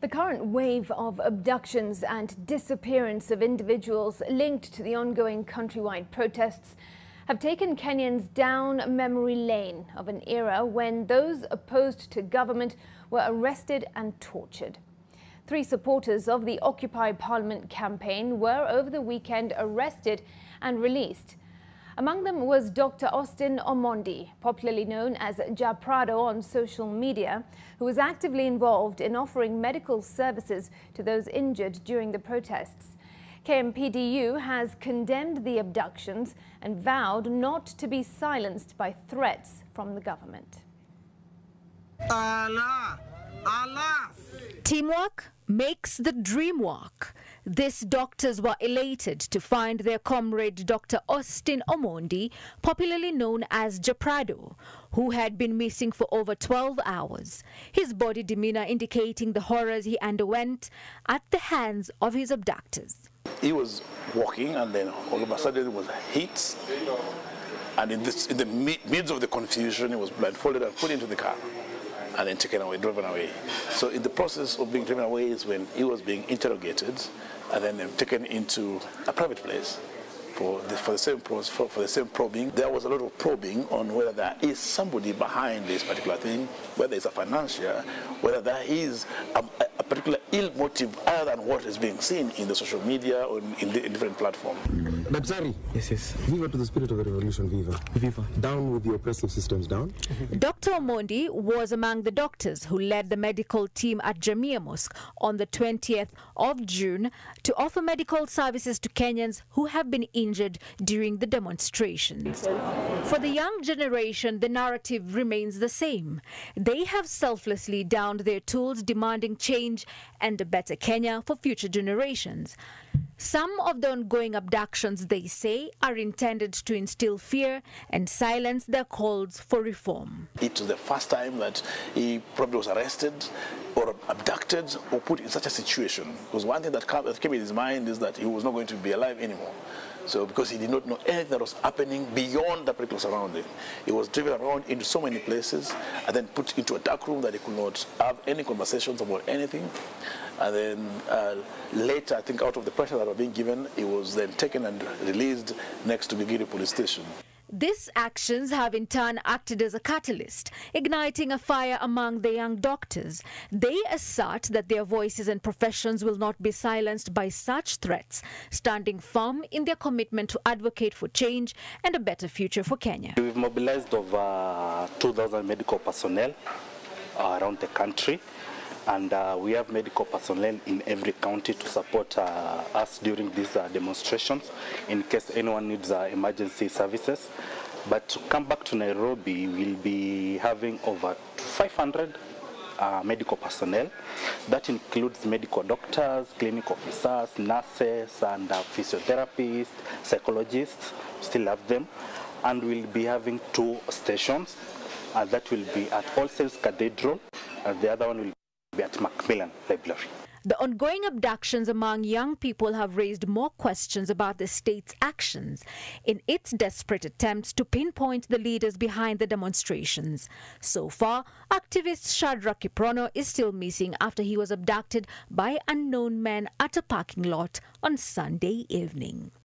The current wave of abductions and disappearance of individuals linked to the ongoing countrywide protests have taken Kenyans down memory lane of an era when those opposed to government were arrested and tortured. 3 supporters of the Occupy Parliament campaign were over the weekend arrested and released. Among them was Dr. Austin Omondi, popularly known as Japrado on social media, who was actively involved in offering medical services to those injured during the protests. KMPDU has condemned the abductions and vowed not to be silenced by threats from the government. Allah! Allah! Teamwork makes the dream work. These doctors were elated to find their comrade Dr. Austin Omondi, popularly known as Japrado, who had been missing for over 12 hours. His body demeanor indicating the horrors he underwent at the hands of his abductors. He was walking and then all of a sudden it was hit, and in the midst of the confusion he was blindfolded and put into the car and then taken away, driven away. So in the process of being driven away is when he was being interrogated and then taken into a private place for the same probing. There was a lot of probing on whether there is somebody behind this particular thing, whether it's a financier, whether there is a particular ill motive other than what is being seen in the social media or in different platforms. Daktari. Yes. Viva to the spirit of the revolution, viva. Viva. Down with the oppressive systems, down. Dr. Omondi was among the doctors who led the medical team at Jamia Mosque on the 20th of June to offer medical services to Kenyans who have been injured during the demonstrations. For the young generation, the narrative remains the same. They have selflessly downed their tools, demanding change and a better Kenya for future generations. Some of the ongoing abductions, they say, are intended to instill fear and silence their calls for reform. It was the first time that he probably was arrested or abducted or put in such a situation. Because one thing that came in his mind is that he was not going to be alive anymore. So because he did not know anything that was happening beyond the particular surrounding. He was driven around into so many places and then put into a dark room that he could not have any conversations about anything. And then later, I think out of the pressure that was being given, he was then taken and released next to Gigiri police station. These actions have in turn acted as a catalyst, igniting a fire among the young doctors. They assert that their voices and professions will not be silenced by such threats, standing firm in their commitment to advocate for change and a better future for Kenya. We've mobilized over 2,000 medical personnel around the country. And we have medical personnel in every county to support us during these demonstrations in case anyone needs emergency services. But to come back to Nairobi, we'll be having over 500 medical personnel. That includes medical doctors, clinic officers, nurses, and physiotherapists, psychologists. We still have them. And we'll be having 2 stations. That will be at All Saints Cathedral, and the other one will be at Macmillan Library. The ongoing abductions among young people have raised more questions about the state's actions in its desperate attempts to pinpoint the leaders behind the demonstrations. So far, activist Shadrack Kiprono is still missing after he was abducted by unknown men at a parking lot on Sunday evening.